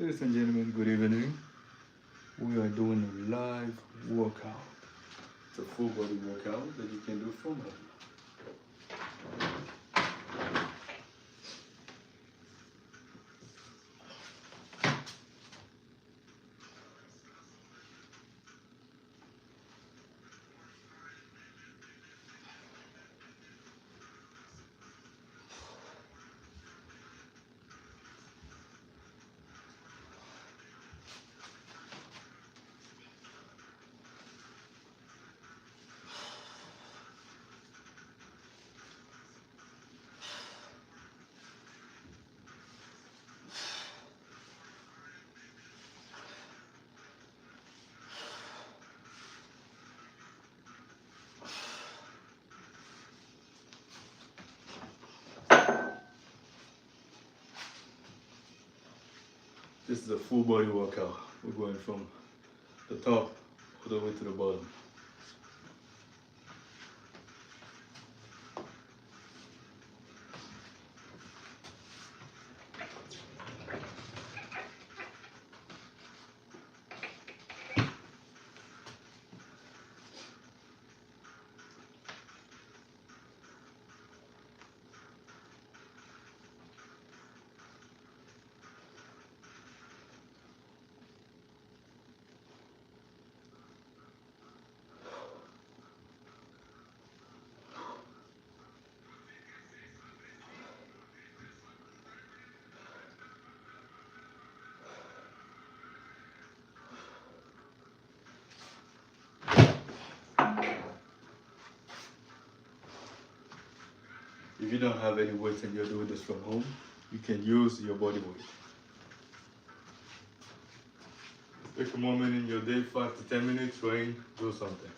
Ladies and gentlemen, good evening. We are doing a live workout. It's a full body workout that you can do from home. This is a full body workout. We're going from the top all the way to the bottom. If you don't have any weights and you're doing this from home, you can use your body weight. Take a moment in your day, 5 to 10 minutes, train, do something.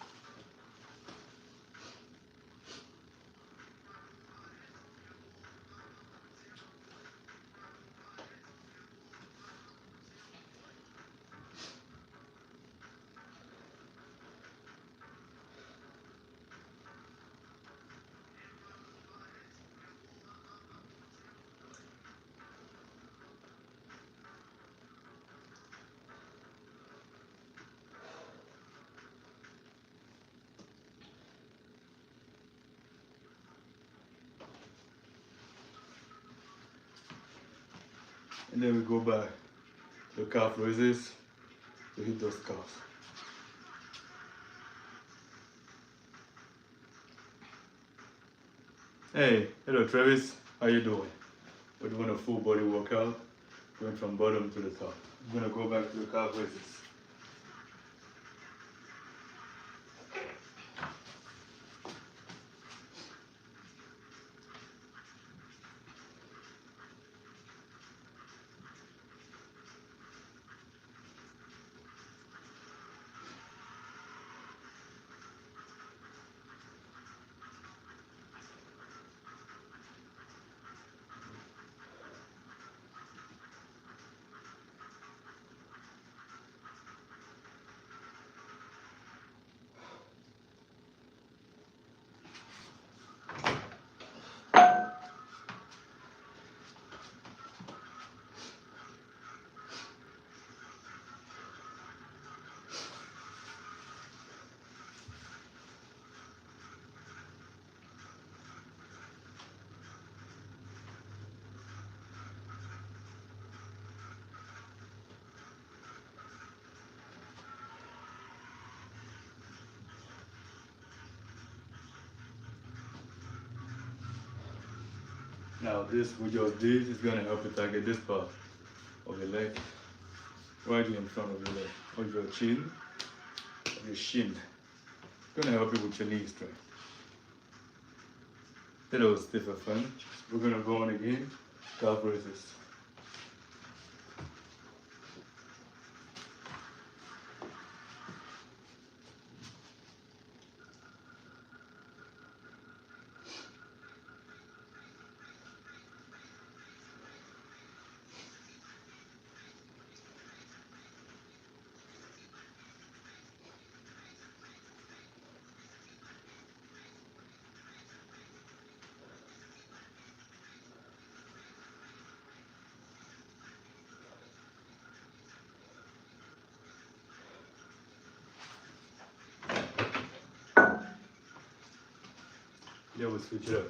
And then we go back to calf raises to hit those calves. Hey, hello Travis, how you doing? We're doing a full body workout, going from bottom to the top. I'm gonna go back to the calf raises. Now this we just did is gonna help you target this part of your leg, right in front of your leg, of your chin, of your shin. It's gonna help you with your knee strength. That was stiff and fun. We're gonna go on again, calf raises. Yeah, we'll switch it up.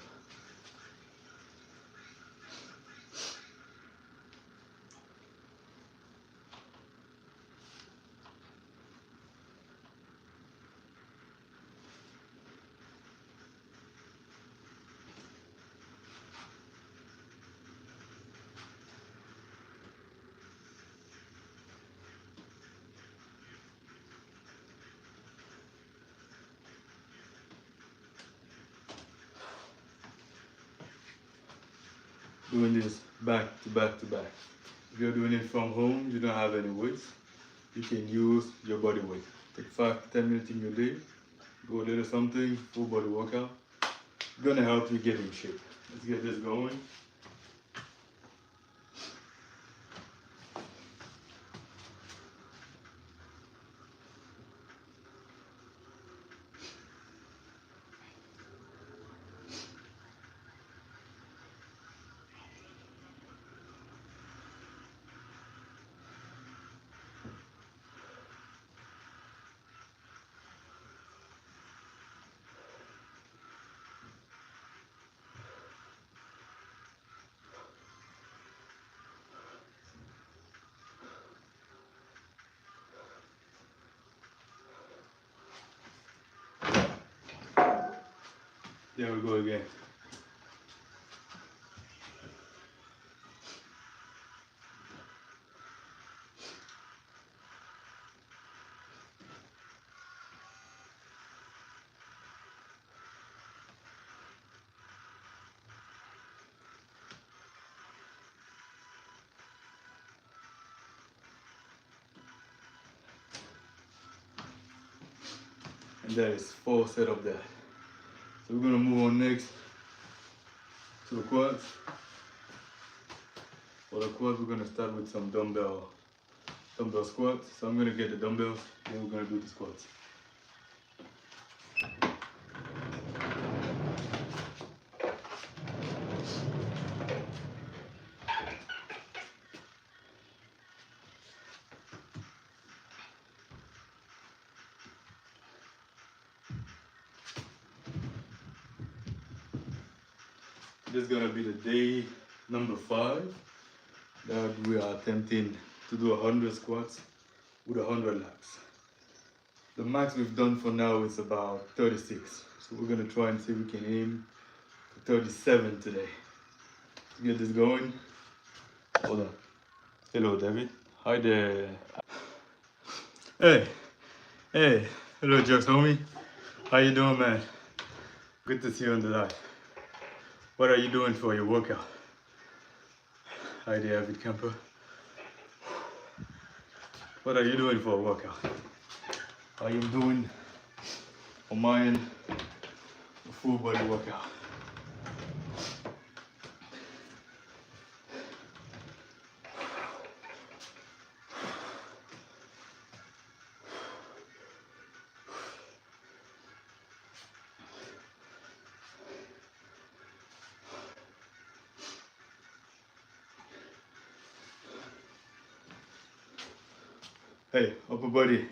Doing this back to back to back. If you're doing it from home, you don't have any weights, you can use your body weight. Take 5 to 10 minutes in your day, go a little something, full body workout. It's gonna help you get in shape. Let's get this going. There we go again. And that is 4 sets of that. So we're gonna move on next to the quads. For the quads, we're gonna start with some dumbbell squats. So I'm gonna get the dumbbells, then we're gonna do the squats. This is gonna be the day number 5 that we are attempting to do 100 squats with 100 laps. The max we've done for now is about 36. So we're gonna try and see if we can aim for 37 today. To get this going. Hold on. Hello, David. Hi there. Hey. Hello, Jux, homie. How you doing, man? Good to see you on the live. What are you doing for your workout? Hi there, David Camper. What are you doing for a workout? I am doing on my end a full body workout. Hey, upper body.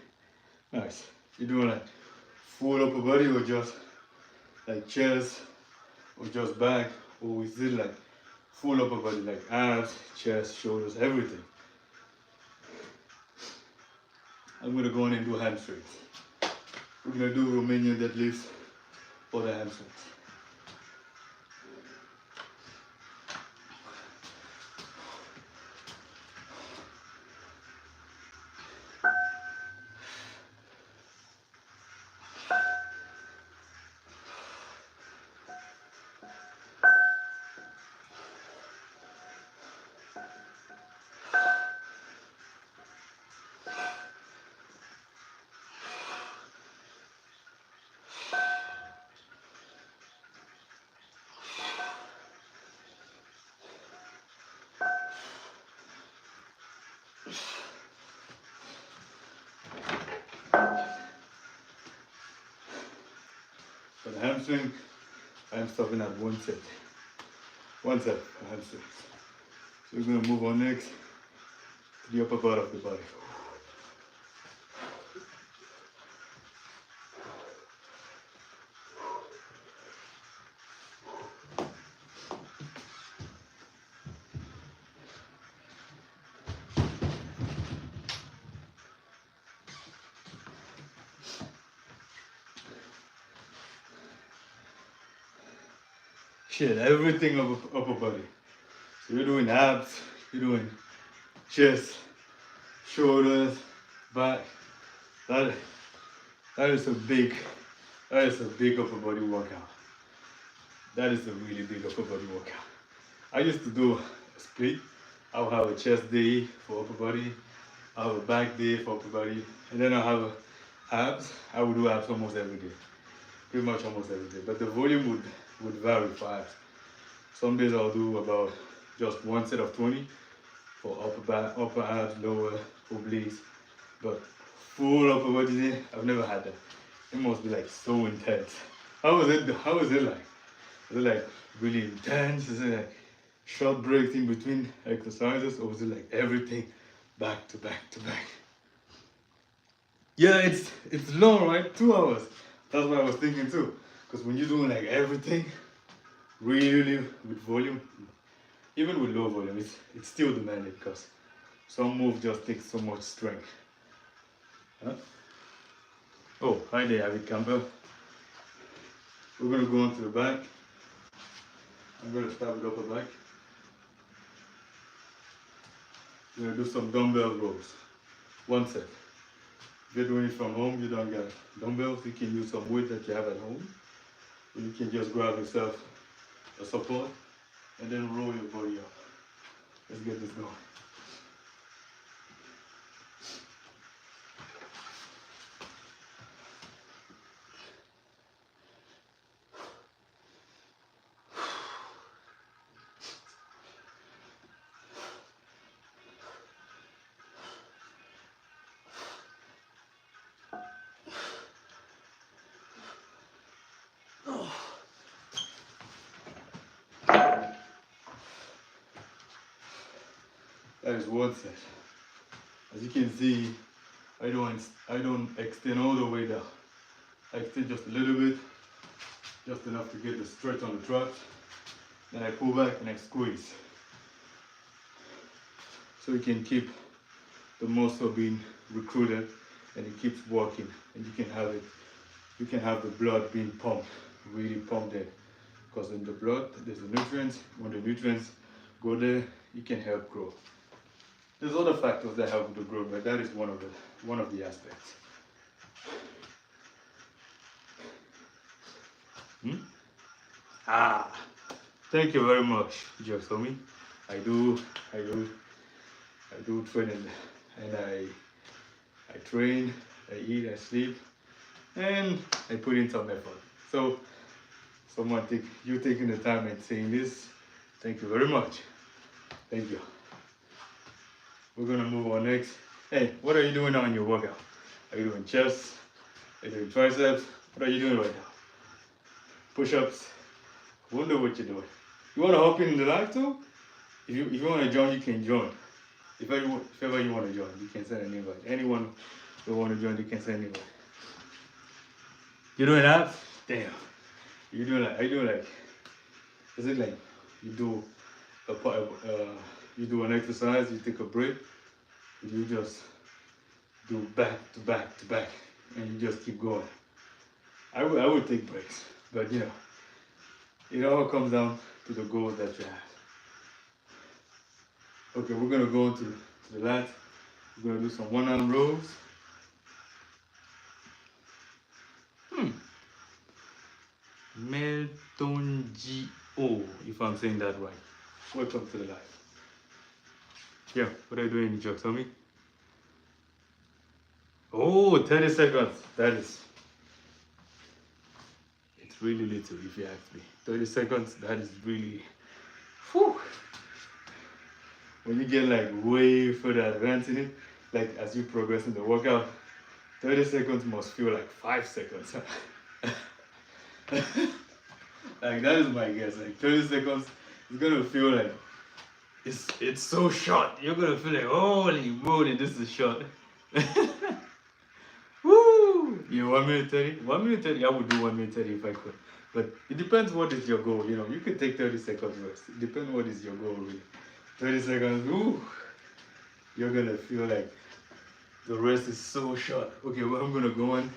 Nice. You doing like full upper body or just like chest or just back, or is it like full upper body like abs, chest, shoulders, everything? I'm gonna go in and do hamstrings. We're gonna do Romanian deadlifts for the hamstrings. For the hamstring, I'm stopping at 1 set. 1 set for hamstrings. So we're gonna move on next to the upper part of the body. shit, everything of upper body. So you're doing abs, you're doing chest, shoulders, back. That is a big upper body workout. That is a really big upper body workout. I used to do a split. I would have a chest day for upper body, I have a back day for upper body, and then I have abs. I would do abs almost every day, pretty much almost every day. But the volume would vary for abs. Some days I'll do about just one set of 20 for upper abs, lower obliques. But full upper body day, I've never had that. It must be like so intense. How was it like? Is it like really intense? Is it like short breaks in between exercises, or was it like everything back to back to back? Yeah, it's long, right? 2 hours. That's what I was thinking too. Because when you're doing like everything really with volume, even with low volume, it's still demanding because some move just takes so much strength. Huh? Oh, hi there, Avid Camper. We're gonna go on to the back. I'm gonna start with upper back. We're gonna do some dumbbell rows. One set. If you're doing it from home, you don't get dumbbells, you can use some weight that you have at home. Or you can just grab yourself a support and then roll your body up. Let's get this going. That is one set. As you can see, I don't extend all the way down. I extend just a little bit, just enough to get the stretch on the traps. Then I pull back and I squeeze. So you can keep the muscle being recruited and it keeps working, and you can have the blood being pumped, really pumped in. Because in the blood there's the nutrients. When the nutrients go there, it can help grow. There's other factors that help with the growth, but that is one of the aspects. Thank you very much, Josomi. I do training, and I train, I eat, I sleep, and I put in some effort. So you taking the time and saying this, thank you very much. Thank you. We're gonna move on next. Hey, what are you doing now in your workout? Are you doing chest? Are you doing triceps? What are you doing right now? Push-ups? Wonder what you're doing. You wanna hop in the live too? If you wanna join, you can join. If ever you wanna join, you can send an invite. Anyone who wanna join, you can send an invite. You doing abs? Damn. Are you doing like? Is it like you do you do an exercise, you take a break, you just do back to back to back, and you just keep going. I would take breaks, but it all comes down to the goals that you have. Okay, we're gonna go to the lat. We're gonna do some one-arm rows. Meltongo, if I'm saying that right. Welcome to the live. Yeah, what are you doing, Joe? Tell me. Oh, 30 seconds. It's really little if you ask me. 30 seconds, that is really, whew. When you get like way further advanced in it, like as you progress in the workout, 30 seconds must feel like 5 seconds. Like that is my guess. Like 30 seconds, it's gonna feel like it's so short. You're gonna feel like, holy moly, this is short. Woo! 1 minute 30? 1 minute 30, I would do 1 minute 30 if I could. But it depends what is your goal. You could take 30 seconds rest. It depends what is your goal really. 30 seconds, ooh, you're gonna feel like the rest is so short. Okay, well, I'm gonna go on.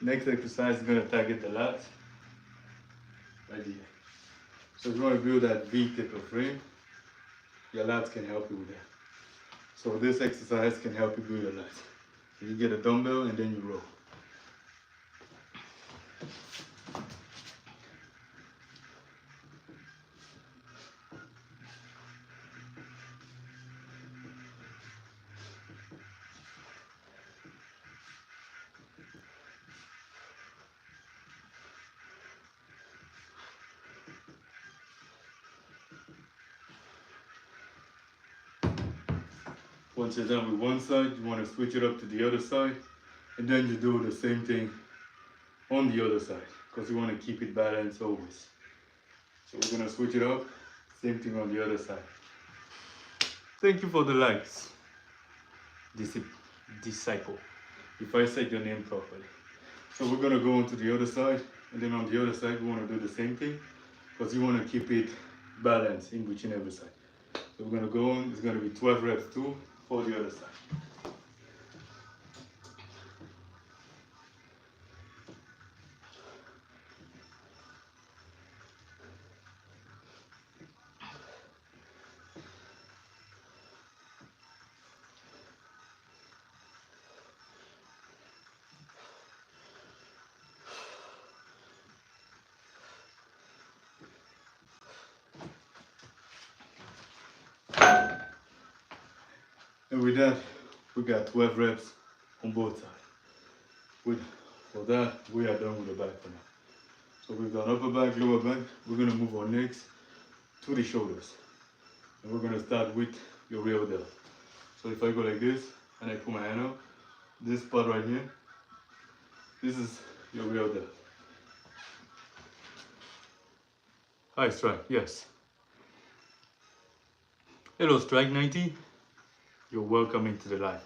Next exercise is gonna target the lats. Right here. So if you want to build that V type of frame, your lats can help you with that. So this exercise can help you build your lats. So you get a dumbbell and then you row. Once you're done with one side, you want to switch it up to the other side, and then you do the same thing on the other side, because you want to keep it balanced always. So we're going to switch it up, same thing on the other side. Thank you for the likes, disciple, if I said your name properly. So we're going to go on to the other side, and then on the other side we want to do the same thing, because you want to keep it balanced in between every side. So we're going to go on, it's going to be 12 reps too for the other side. And with that, we got 12 reps on both sides. For that, we are done with the back for now. So we've done upper back, lower back. We're going to move on next to the shoulders. And we're going to start with your rear delt. So if I go like this, and I put my hand up, this part right here, this is your rear delt. Hi, Strike, yes. Hello, Strike 90. You're welcome into the live.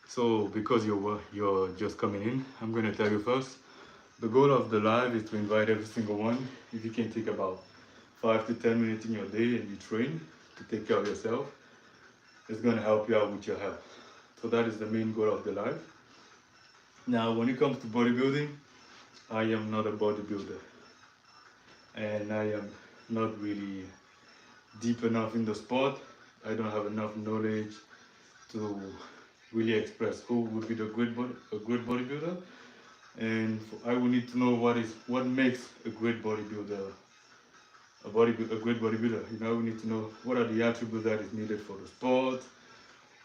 So because you're just coming in, I'm going to tell you first, the goal of the live is to invite every single one. If you can take about 5 to 10 minutes in your day and you train to take care of yourself, it's going to help you out with your health. So that is the main goal of the live. Now when it comes to bodybuilding, I am not a bodybuilder, and I am not really deep enough in the sport. I don't have enough knowledge to really express who would be a great bodybuilder, and I would need to know what makes a great bodybuilder a great bodybuilder. You know, we need to know what are the attributes that is needed for the sport,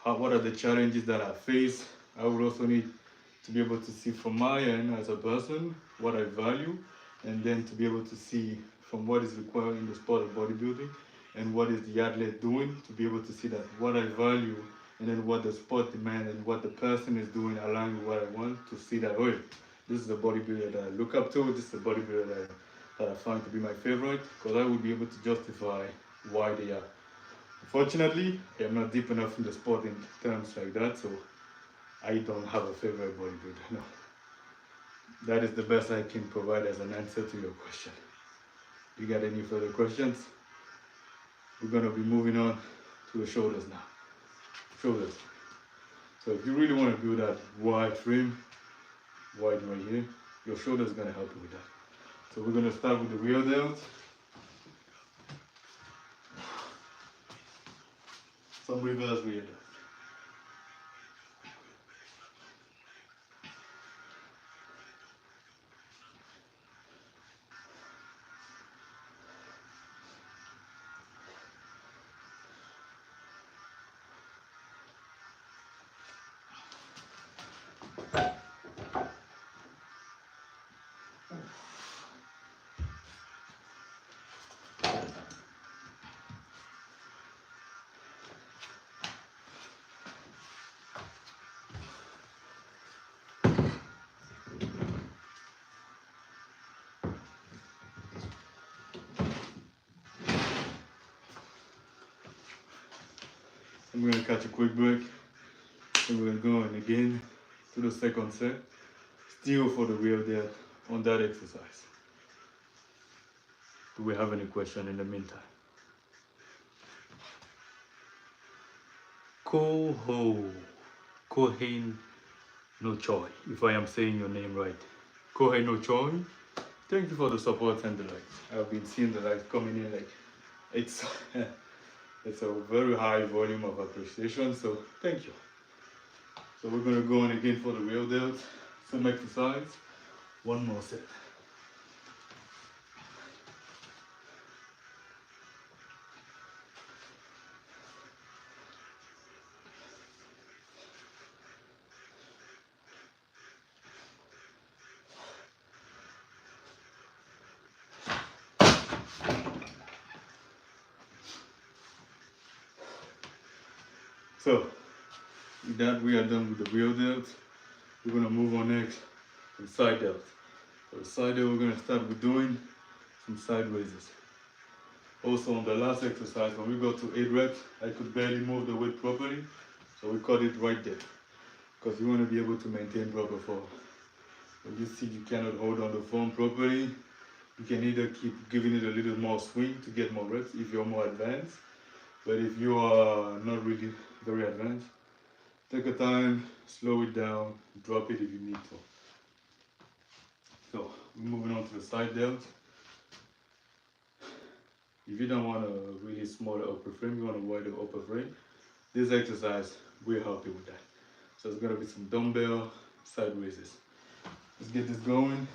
what are the challenges that I face. I would also need to be able to see from my end as a person what I value, and then to be able to see from what is required in the sport of bodybuilding and what is the athlete doing, to be able to see that what I value and then what the sport demands and what the person is doing align with what I want, to see that, oh, this is a bodybuilder that I look up to, this is a bodybuilder that I find to be my favorite, because I will be able to justify why they are. Unfortunately, I am not deep enough in the sport in terms like that, so I don't have a favorite bodybuilder. No. That is the best I can provide as an answer to your question. You got any further questions? We're going to be moving on to the shoulders now. Shoulders. So if you really want to build that wide frame, wide right here, your shoulder is going to help you with that. So we're going to start with the rear delt. Some reverse rear delt. I'm going to catch a quick break, and we're going to go on again to the second set, still for the rear delt on that exercise. Do we have any question in the meantime? Kohei no Choi, if I am saying your name right. Kohei no Choi, Thank you for the support and the likes. I've been seeing the likes coming in like it's it's a very high volume of appreciation, so thank you. So we're gonna go on again for the real delts. Some exercise, one more set. So with that we are done with the real delts. We're gonna move on next to the side delts. For the side delt, we're gonna start with doing some side raises. Also on the last exercise, when we got to 8 reps, I could barely move the weight properly, so we cut it right there. Because you want to be able to maintain proper form. When you see you cannot hold on the form properly, you can either keep giving it a little more swing to get more reps if you're more advanced. But if you are not really very advanced, take a time, slow it down, drop it if you need to. So we're moving on to the side delt. If you don't want a really small upper frame, you want a wider upper frame, this exercise will help you with that. So it's gonna be some dumbbell side raises. Let's get this going.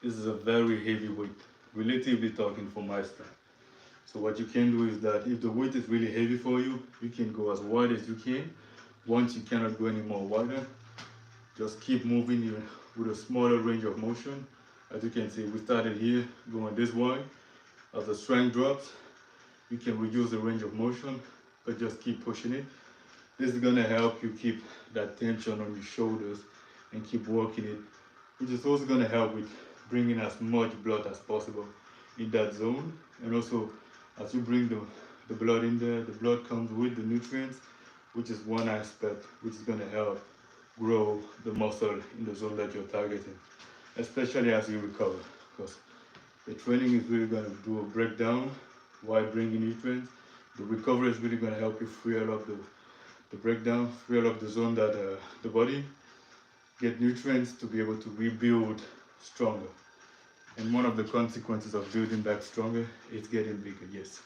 This is a very heavy weight, relatively talking for my strength. So what you can do is that if the weight is really heavy for you, you can go as wide as you can. Once you cannot go any more wider, just keep moving even with a smaller range of motion. As you can see, we started here going this wide. As the strength drops, you can reduce the range of motion, but just keep pushing it. This is gonna help you keep that tension on your shoulders and keep working it, which is also gonna help with bringing as much blood as possible in that zone. And also, as you bring the blood in there, the blood comes with the nutrients, which is one aspect which is gonna help grow the muscle in the zone that you're targeting, especially as you recover, because the training is really gonna do a breakdown while bringing nutrients. The recovery is really gonna help you free up the breakdown, free up the zone that the body get nutrients to be able to rebuild stronger. And one of the consequences of building back stronger is getting bigger, yes.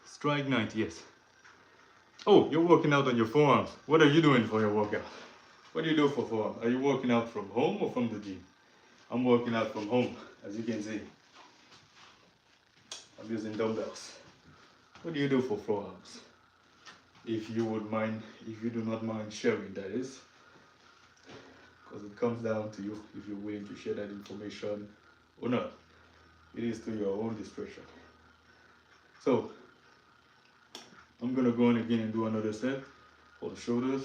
Strike 90, yes. Oh, you're working out on your forearms. What are you doing for your workout? What do you do for forearms? Are you working out from home or from the gym? I'm working out from home, as you can see. I'm using dumbbells. What do you do for forearms? If you would mind, if you do not mind sharing, that is. Because it comes down to you if you're willing to share that information or not. It is to your own discretion. So, I'm gonna go on again and do another set for the shoulders.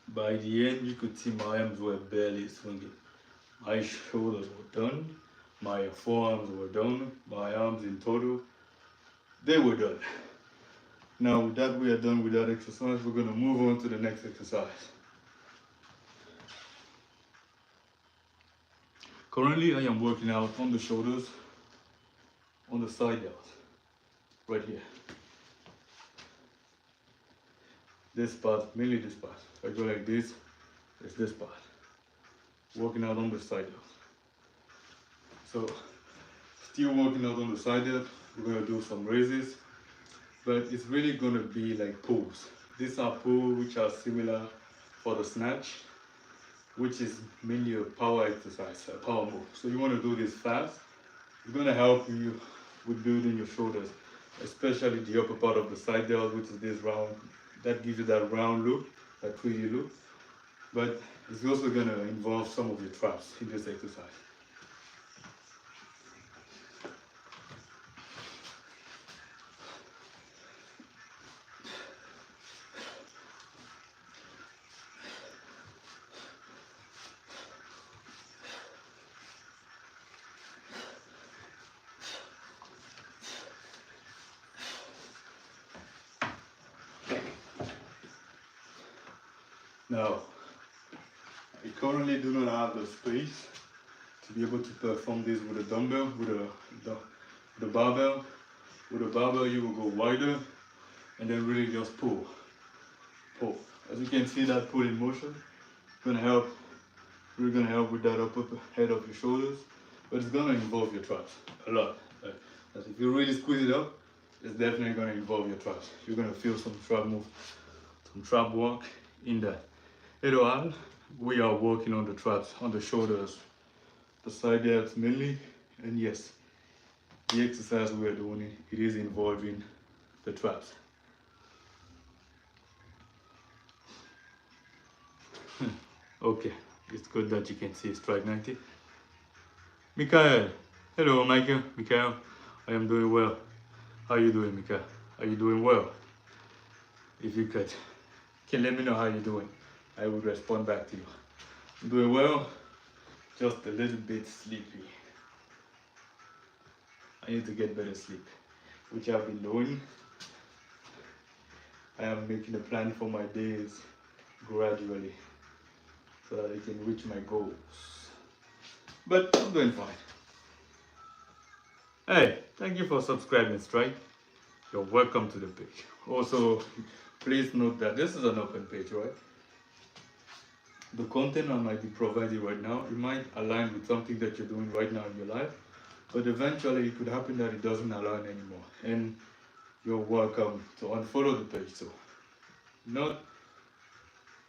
By the end, you could see my arms were barely swinging. My shoulders were done, my forearms were done, my arms in total, they were done. Now with that we are done with that exercise, we're going to move on to the next exercise. Currently I am working out on the shoulders, on the side delt, right here. This part, mainly this part. If I go like this, it's this part. working out on the side delts. So still working out on the side delt, we're gonna do some raises, but it's really gonna be like pulls. These are pulls which are similar for the snatch, which is mainly a power exercise, a power move. So you wanna do this fast. It's gonna help you with building your shoulders, especially the upper part of the side delt, which is this round, that gives you that round look, that 3D look. But it's also gonna involve some of your traps in this exercise. Now, I currently do not have the space to be able to perform this with a dumbbell, with a barbell. With a barbell, you will go wider and then really just pull. Pull. As you can see, that pull in motion, gonna help. Really gonna help with that upper head of your shoulders, but it's gonna involve your traps a lot. As if you really squeeze it up, it's definitely gonna involve your traps. You're gonna feel some trap move, some trap work in that. Later on, we are working on the traps, on the shoulders, the side delts mainly, and yes, the exercise we are doing, it is involving the traps. Okay, it's good that you can see strike 90. Mikael, hello Michael, Mikael, I am doing well. How are you doing, Mikael? Are you doing well? If you can let me know how you're doing. I will respond back to you. I'm doing well, just a little bit sleepy. I need to get better sleep, which I've been doing. I am making a plan for my days gradually so that I can reach my goals. But I'm doing fine. Hey, thank you for subscribing, Strike. You're welcome to the page. Also, please note that this is an open page, right? The content I might be providing right now, it might align with something that you're doing right now in your life, but eventually it could happen that it doesn't align anymore, and you're welcome to unfollow the page. So,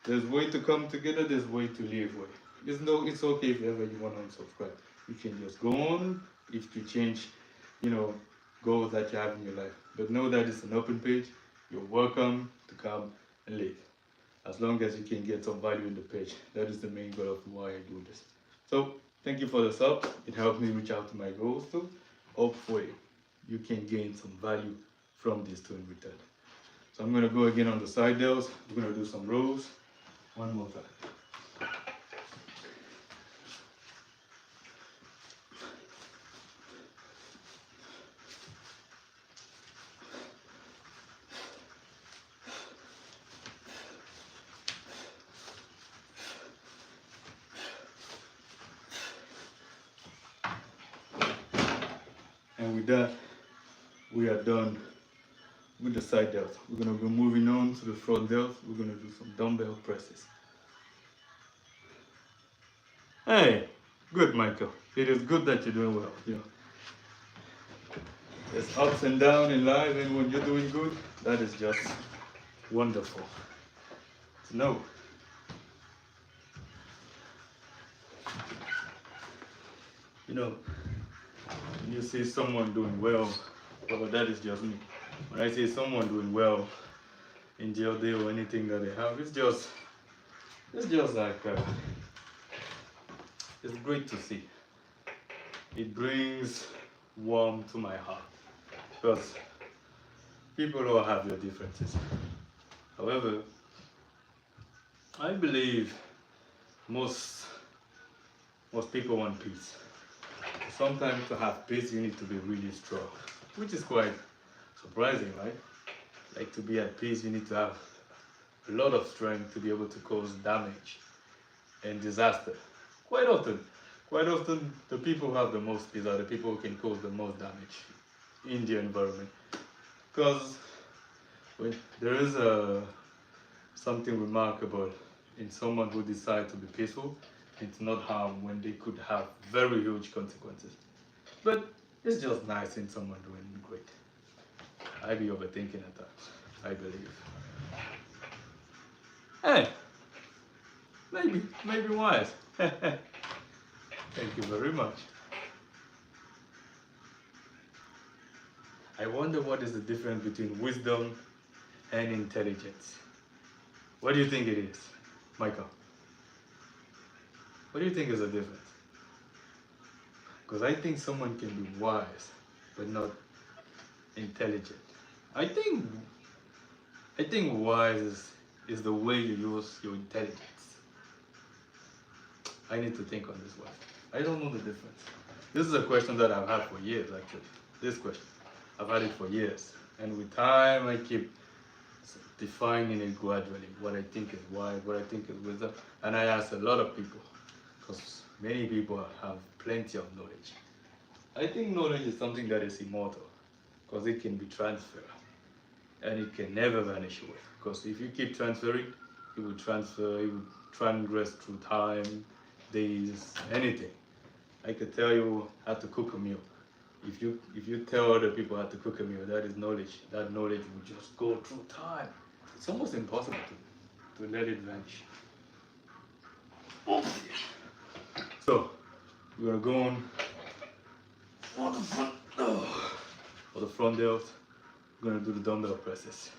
there's way to come together, there's way to leave way. It's okay if ever you want to unsubscribe. You can just go on if you change, goals that you have in your life. But know that it's an open page. You're welcome to come and leave, as long as you can get some value in the page. That is the main goal of why I do this. So thank you for the sub. It helped me reach out to my goals too. Hopefully you can gain some value from this too in return. So I'm gonna go again on the side delts. We're gonna do some rows. One more time. And with that, we are done with the side delts. We're going to be moving on to the front delts. We're going to do some dumbbell presses. Hey, good, Michael. It is good that you're doing well. There's ups and downs in life, and when you're doing good, that is just wonderful to know. When you see someone doing well, well, that is just me. When I see someone doing well in their day or anything that they have, it's just like, it's great to see. It brings warmth to my heart, because people all have their differences. However, I believe most people want peace. Sometimes to have peace, you need to be really strong, which is quite surprising, right? Like, to be at peace, you need to have a lot of strength to be able to cause damage and disaster. Quite often, the people who have the most peace are the people who can cause the most damage in the environment. Because there is something remarkable in someone who decides to be peaceful, It's not harm when they could have very huge consequences. But it's just nice seeing someone doing great. I be overthinking at that, I believe. Hey, maybe wise. Thank you very much. I wonder what is the difference between wisdom and intelligence. What do you think it is, Michael? What do you think is the difference? Because I think someone can be wise, but not intelligent. I think wise is the way you use your intelligence. I need to think on this one. I don't know the difference. This is a question that I've had for years, actually. This question. I've had it for years. And with time, I keep defining it gradually. What I think is wise, what I think is wisdom. And I ask a lot of people, because many people have plenty of knowledge. I think knowledge is something that is immortal, because it can be transferred. And it can never vanish away. Because if you keep transferring, it will transfer, it will transgress through time, days, anything. I could tell you how to cook a meal. If you tell other people how to cook a meal, that is knowledge. That knowledge will just go through time. It's almost impossible to let it vanish. So we're gonna go on for the front delts. We're gonna do the dumbbell presses.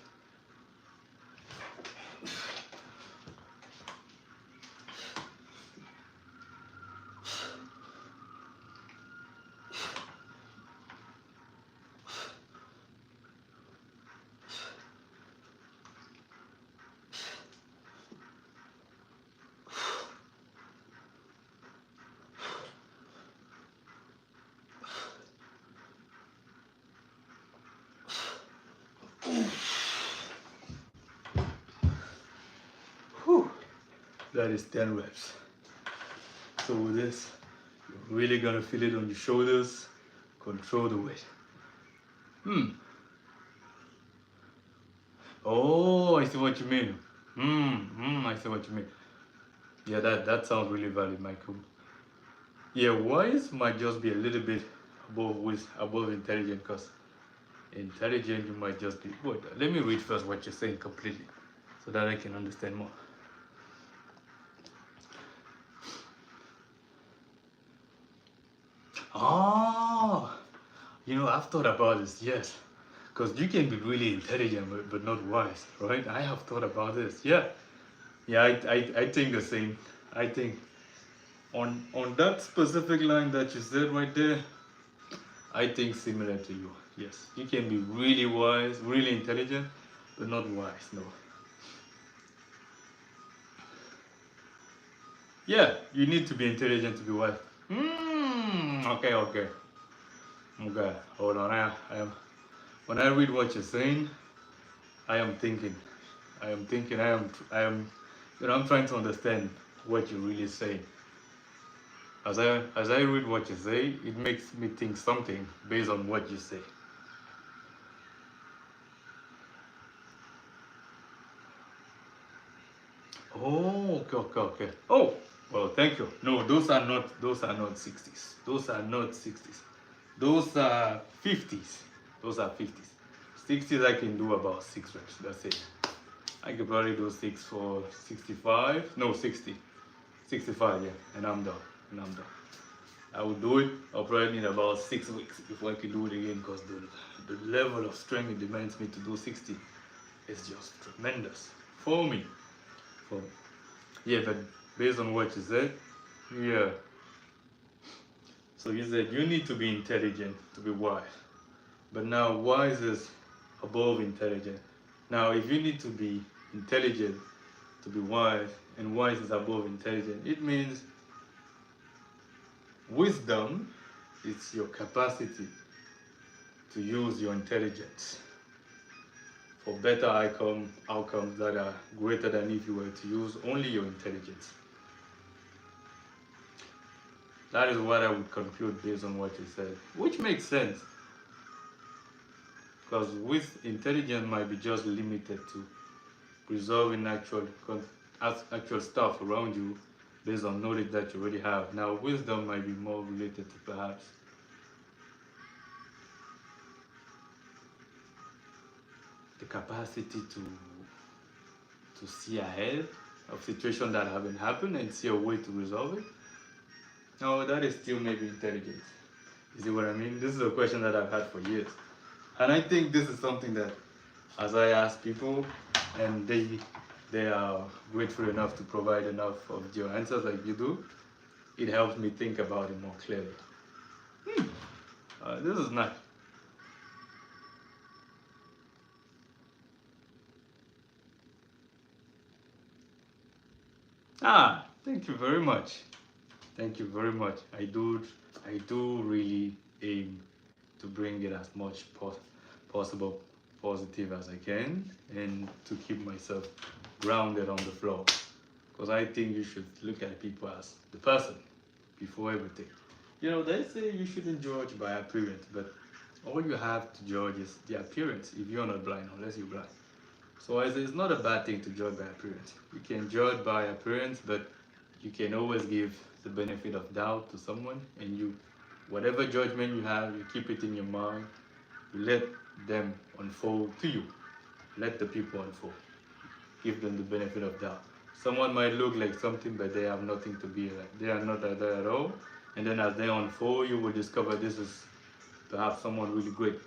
Whew. That is 10 reps. So with this, you're really gonna feel it on your shoulders. Control the weight. Oh, I see what you mean. I see what you mean. Yeah, that sounds really valid, Michael. Yeah, wise might just be a little bit above intelligent, because intelligent you might just be. Wait, let me read first what you're saying completely, so that I can understand more. Oh, I've thought about this, yes. Because you can be really intelligent but not wise, right? I have thought about this, yeah. Yeah, I think the same. I think on that specific line that you said right there, I think similar to you. Yes, you can be really wise, really intelligent, but not wise, no. Yeah, you need to be intelligent to be wise. Okay. Okay, hold on. When I read what you're saying, I am thinking. I'm trying to understand what you're really saying. As I read what you say, it makes me think something based on what you say. Oh, okay. Oh, well, thank you. No, those are not 60s. Those are not 60s. Those are 50s. Those are 50s. 60s I can do about 6 reps. That's it. I could probably do 6 for 65. No, 60. 65, yeah. And I'm done. I will do it. I'll probably need about 6 weeks before I can do it again, because the level of strength it demands me to do 60 is just tremendous for me. Yeah, but based on what you said, yeah. So you said you need to be intelligent to be wise. But now wise is above intelligent. Now if you need to be intelligent to be wise, and wise is above intelligent, it means wisdom is your capacity to use your intelligence for better outcomes that are greater than if you were to use only your intelligence. That is what I would conclude based on what you said, which makes sense. Because with intelligence might be just limited to preserving actual stuff around you based on knowledge that you already have. Now, wisdom might be more related to perhaps the capacity to see ahead of situations that haven't happened and see a way to resolve it. No, that is still maybe intelligence. You see what I mean? This is a question that I've had for years. And I think this is something that as I ask people and they are grateful enough to provide enough of your answers like you do, it helps me think about it more clearly. This is nice. Thank you very much. Thank you very much. I do really aim to bring it as much possible positive as I can and to keep myself grounded on the floor. Because I think you should look at people as the person before everything. You know, they say you shouldn't judge by appearance, but all you have to judge is the appearance if you're not blind, unless you're blind. So I say it's not a bad thing to judge by appearance. You can judge by appearance, but you can always give the benefit of doubt to someone, and whatever judgment you have, you keep it in your mind. You let them unfold to you. Let the people unfold. Give them the benefit of doubt. Someone might look like something, but they have nothing to be like. They are not like that at all. And then as they unfold, you will discover this is perhaps someone really great.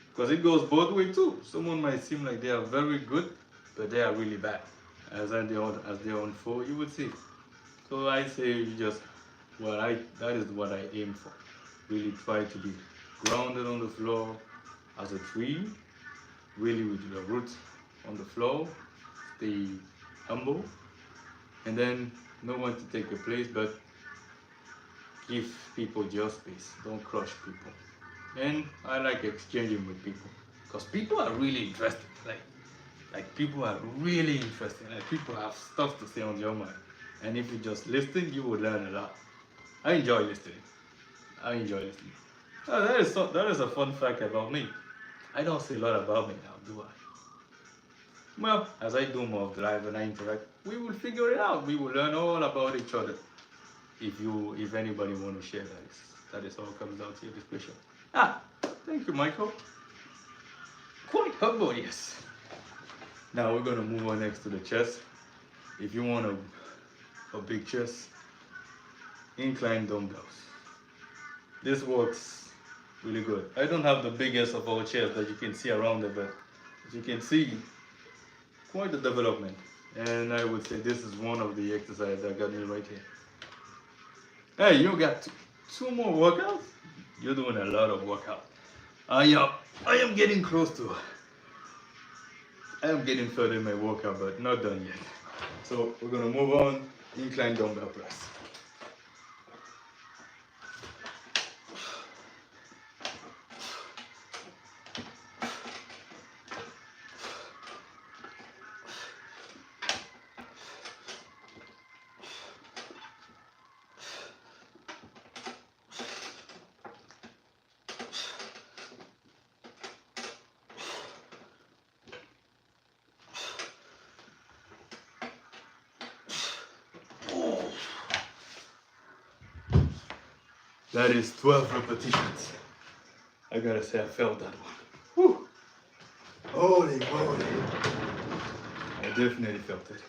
Because it goes both ways too. Someone might seem like they are very good, but they are really bad. As they unfold, you will see. So I say you just that is what I aim for. Really try to be grounded on the floor as a tree, really with your roots on the floor, stay humble, and then no one to take your place, but give people your space. Don't crush people. And I like exchanging with people because people are really interested. Like people are really interesting. Like people have stuff to say on their mind. And if you just listen, you will learn a lot. I enjoy listening. That is a fun fact about me. I don't say a lot about me now, do I? Well, as I do more of the live and I interact, we will figure it out. We will learn all about each other. If anybody want to share that is all comes down to your discretion. Thank you, Michael. Quite humble, yes. Now we're gonna move on next to the chest. If you want a big chest, incline dumbbells. This works really good. I don't have the biggest of all chairs that you can see around it, but as you can see, quite the development. And I would say this is one of the exercises that got me right here. Hey, you got two more workouts? You're doing a lot of workout. I am getting further in my workout, but not done yet. So we're gonna move on, incline dumbbell press. That is 12 repetitions. I gotta say, I felt that one. Whew. Holy moly. I definitely felt it.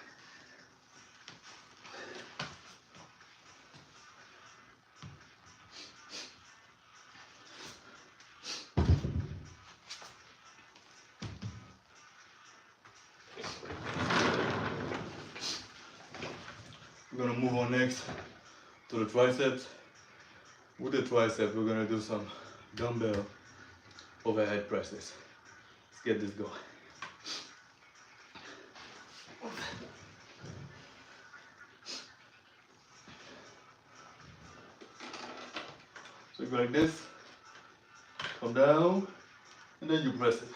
We're gonna move on next to the triceps. With the triceps, we're gonna do some dumbbell overhead presses. Let's get this going. So you go like this, come down, and then you press it.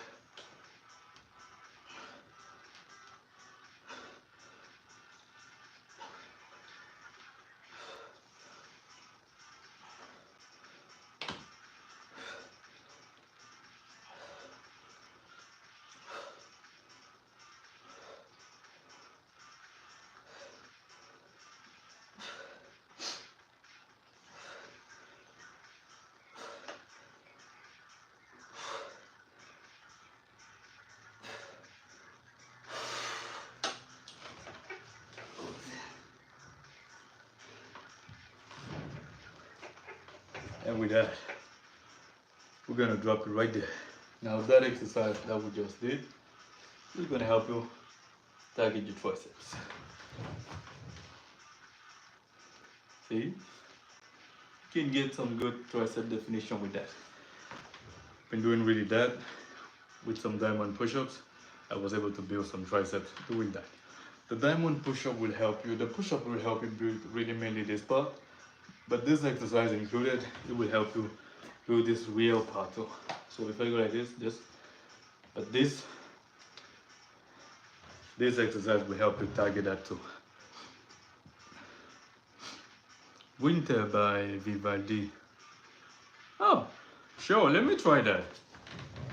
And with that, we're gonna drop it right there. Now that exercise that we just did is gonna help you target your triceps. See? You can get some good tricep definition with that. Been doing really that with some diamond push-ups. I was able to build some triceps doing that. The diamond push-up will help you. The push-up will help you build really mainly this part. But this exercise included, it will help you build this real part too. So if I go like this, but this exercise will help you target that too. Winter by Vivaldi. Oh, sure, let me try that.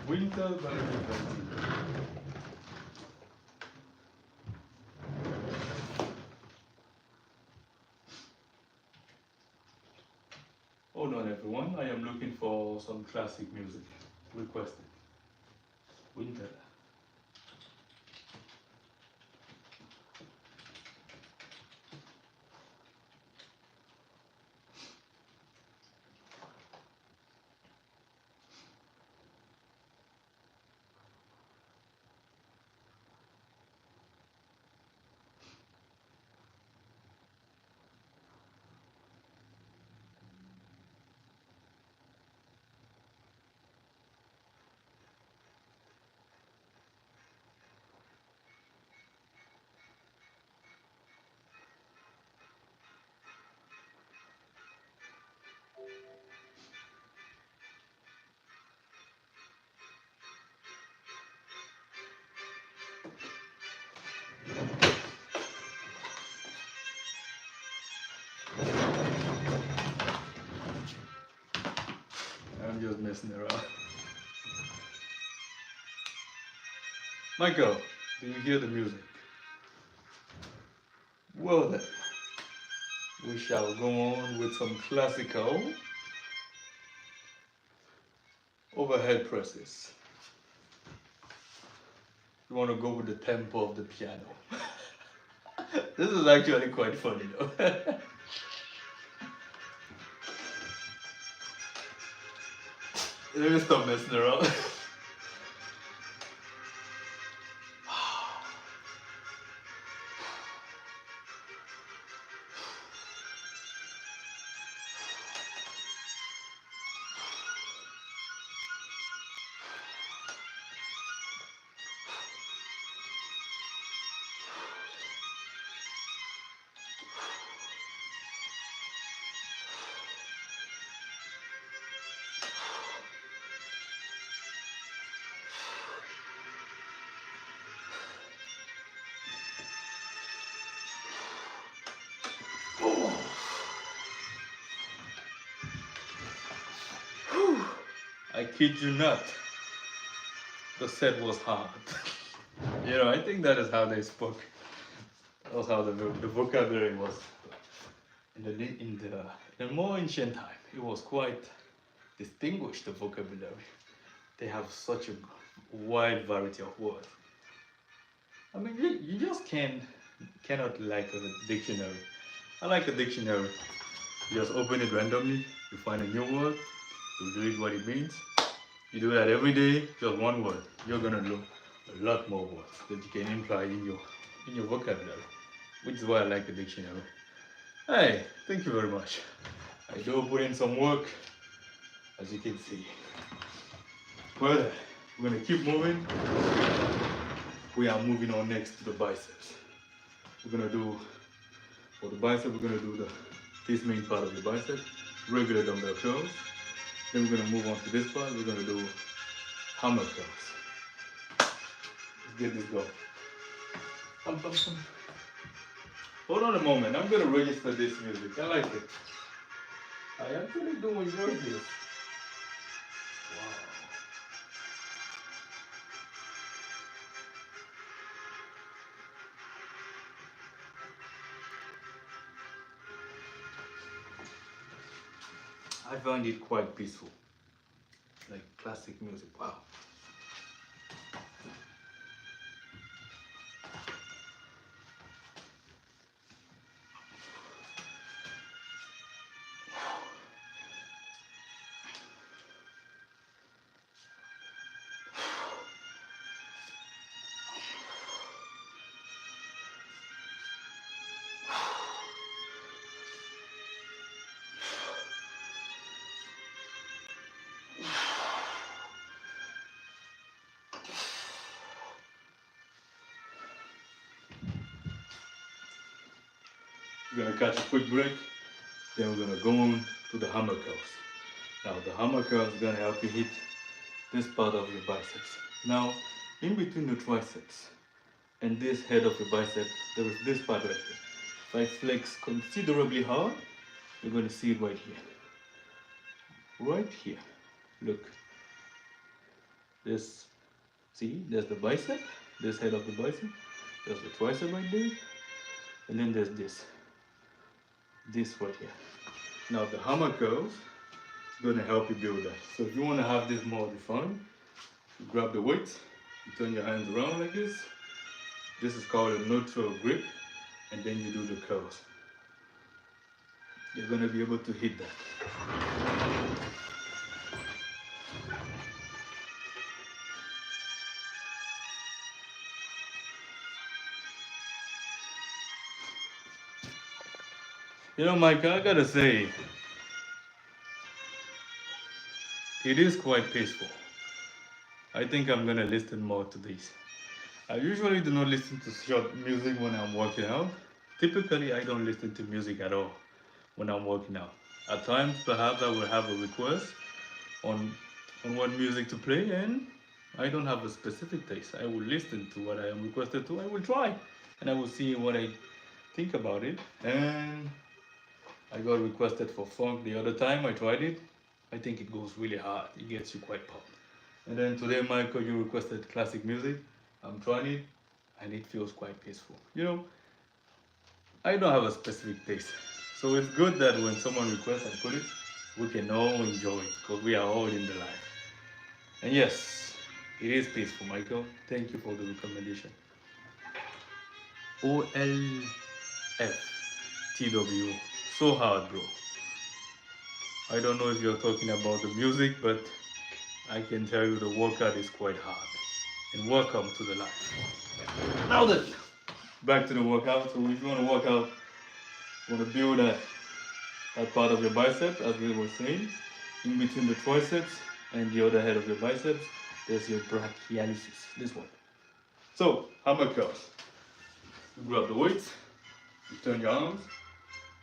Winter by Vivaldi. Hold on everyone, I am looking for some classic music. Requested. Winter. I'm just messing around. Michael, do you hear the music? Well then, we shall go on with some classical overhead presses. You want to go with the tempo of the piano. This is actually quite funny though. Let me stop messing around. I kid you not, the set was hard. You know, I think that is how they spoke. That was how the vocabulary was. In the more ancient time, it was quite distinguished, the vocabulary. They have such a wide variety of words. I mean, you just cannot like a dictionary. I like a dictionary. You just open it randomly, you find a new word, you read what it means. You do that every day, just one word. You're gonna know a lot more words that you can imply in your vocabulary, which is why I like the dictionary. Hey, thank you very much. I do put in some work, as you can see. Well, we're gonna keep moving. We are moving on next to the biceps. We're gonna do, for the bicep, we're gonna do this main part of the bicep, regular dumbbell curls. Then we're gonna move on to this part, we're gonna do hammer curls. Let's get this going. Hold on a moment, I'm gonna register this music. I like it. I actually do enjoy this. Wow. I find it quite peaceful. Like classic music. Wow. We're gonna catch a quick break, then we're gonna go on to the hammer curls. Now the hammer curls is gonna help you hit this part of your biceps. Now, in between the triceps and this head of your bicep, there is this part right here. If I flex considerably hard, you're gonna see it right here. Right here. Look. This, see, there's the bicep, this head of the bicep, there's the tricep right there, and then there's this right here. Now the hammer curls is going to help you build that. So if you want to have this more defined, you grab the weight, you turn your hands around like this. This is called a neutral grip, and then you do the curls. You're going to be able to hit that. You know, Mike, I gotta say, it is quite peaceful. I think I'm gonna listen more to these. I usually do not listen to short music when I'm working out. Typically, I don't listen to music at all when I'm working out. At times, perhaps I will have a request on what music to play, and I don't have a specific taste. I will listen to what I am requested to. I will try, and I will see what I think about it. And I got requested for funk the other time. I tried it. I think it goes really hard. It gets you quite pumped. And then today, Michael, you requested classic music. I'm trying it, and it feels quite peaceful. You know, I don't have a specific taste. So it's good that when someone requests I put it, we can all enjoy it because we are all in the life. And yes, it is peaceful, Michael. Thank you for the recommendation. OLFTW. So hard, bro. I don't know if you're talking about the music, but I can tell you the workout is quite hard. And welcome to the life. Now then, back to the workout. So if you want to work out, you want to build that part of your bicep, as we were saying, in between the triceps and the other head of your biceps, there's your brachialysis, this one. So, hammer curls. You grab the weights, you turn your arms,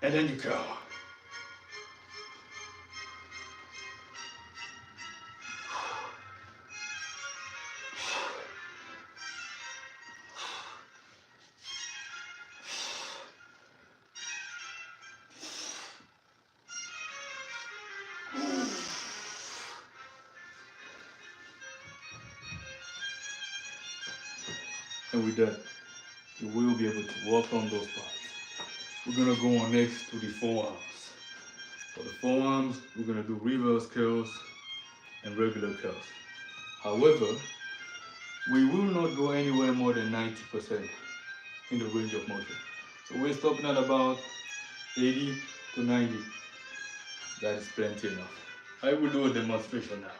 and then you curl. And with that, you will be able to work on those parts. We're gonna go on next to the forearms. For the forearms, we're gonna do reverse curls and regular curls. However, we will not go anywhere more than 90% in the range of motion. So we're stopping at about 80 to 90. That is plenty enough. I will do a demonstration now.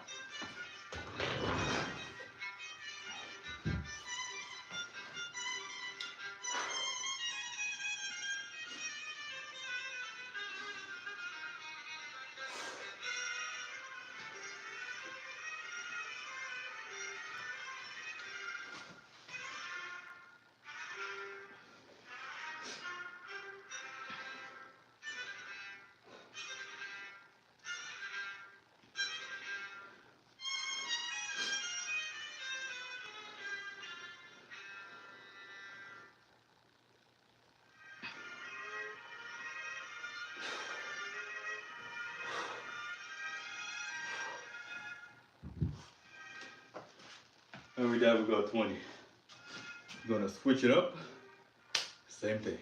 And with that, we got 20. We're gonna switch it up. Same thing.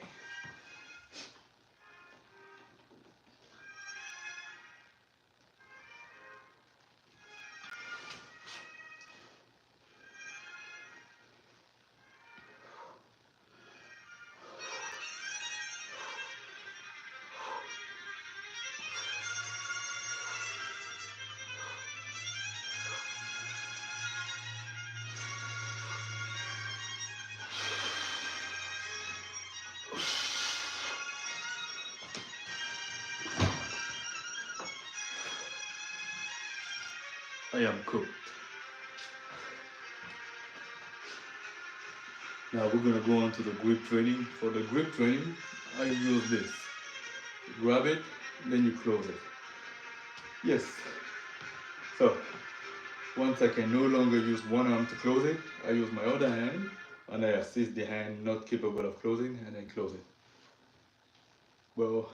I am cooked. Now we're gonna go on to the grip training. For the grip training, I use this. You grab it, then you close it. Yes. So once I can no longer use one arm to close it, I use my other hand and I assist the hand not capable of closing and then close it. Well,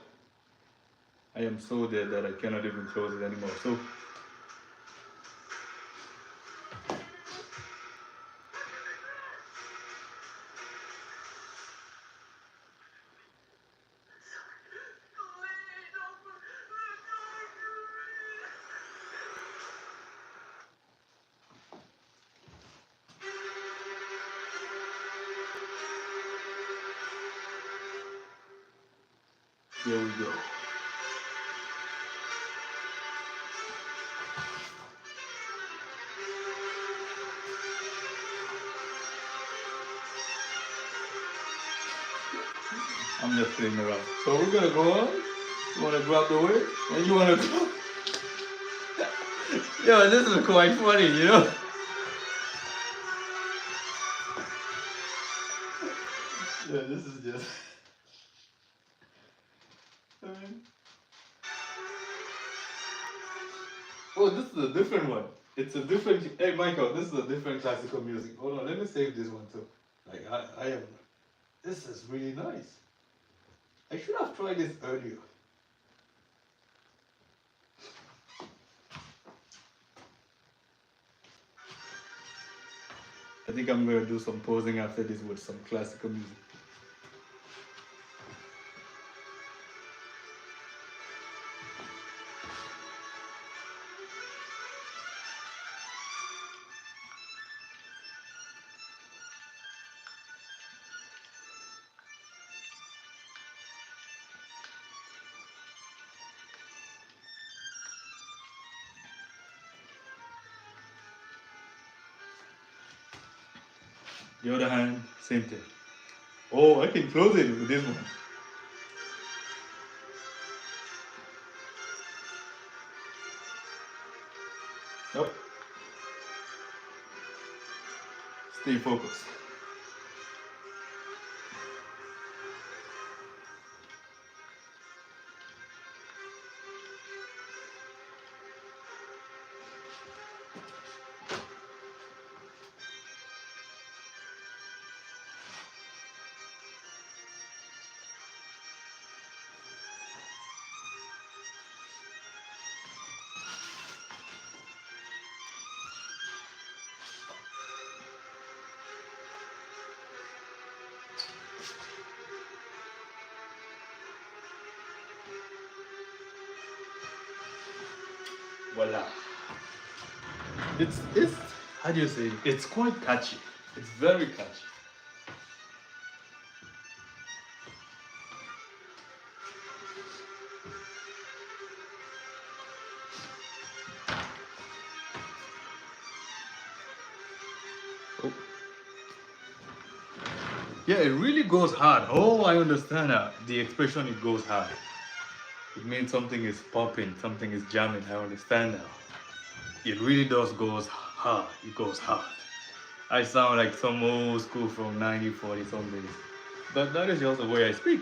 I am so dead that I cannot even close it anymore. So here we go. I'm just playing around. So we're gonna go on. You wanna grab the weight and you wanna go. Yo, this is quite funny, you know? Yeah, this is just. Oh, this is a different one. It's a different. Hey, Michael, this is a different classical music. Hold on, let me save this one too. Like I am. This is really nice. I should have tried this earlier. I think I'm gonna do some posing after this with some classical music. The other hand, same thing. Oh, I can close it with this one. Nope. Stay focused. Voila. It's how do you say it? It's quite catchy. It's very catchy. Oh. Yeah, it really goes hard. Oh, I understand now. The expression it goes hard. It means something is popping, something is jamming. I understand now. It really does goes hard. It goes hard. I sound like some old school from 1940 some days. But that is just the way I speak.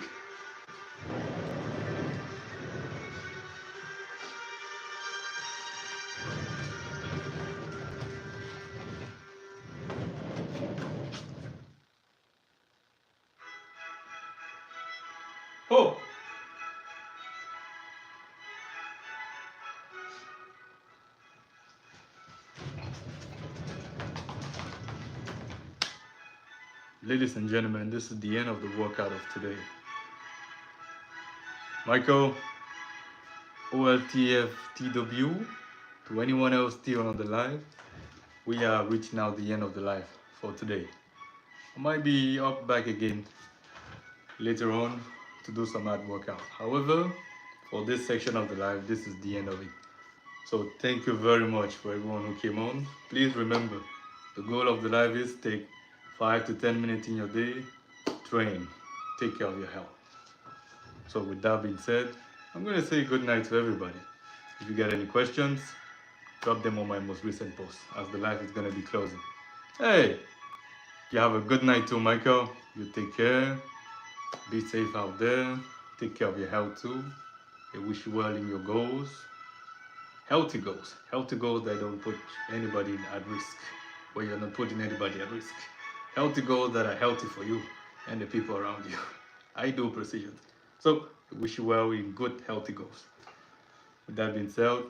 Oh! Ladies and gentlemen, this is the end of the workout of today. Michael, OLTFTW, to anyone else still on the live, we are reaching out the end of the live for today. I might be up back again later on to do some hard workout. However, for this section of the live, this is the end of it. So thank you very much for everyone who came on. Please remember, the goal of the live is take 5 to 10 minutes in your day, train, take care of your health. So with that being said, I'm going to say good night to everybody. If you got any questions, drop them on my most recent post as the live is going to be closing. Hey, you have a good night too, Michael. You take care. Be safe out there. Take care of your health too. I wish you well in your goals. Healthy goals. Healthy goals that don't put anybody at risk. Where you're not putting anybody at risk. Healthy goals that are healthy for you and the people around you. I do precision. So I wish you well in good, healthy goals. With that being said,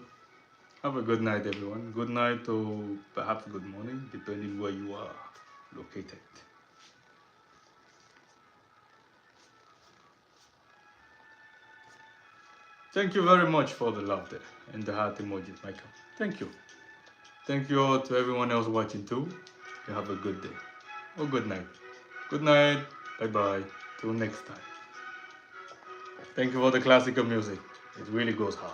have a good night, everyone. Good night or perhaps good morning, depending where you are located. Thank you very much for the laughter and the heart emojis, Michael. Thank you. Thank you all to everyone else watching too. You have a good day or good night. Good night. Bye bye. Till next time. Thank you for the classical music. It really goes hard.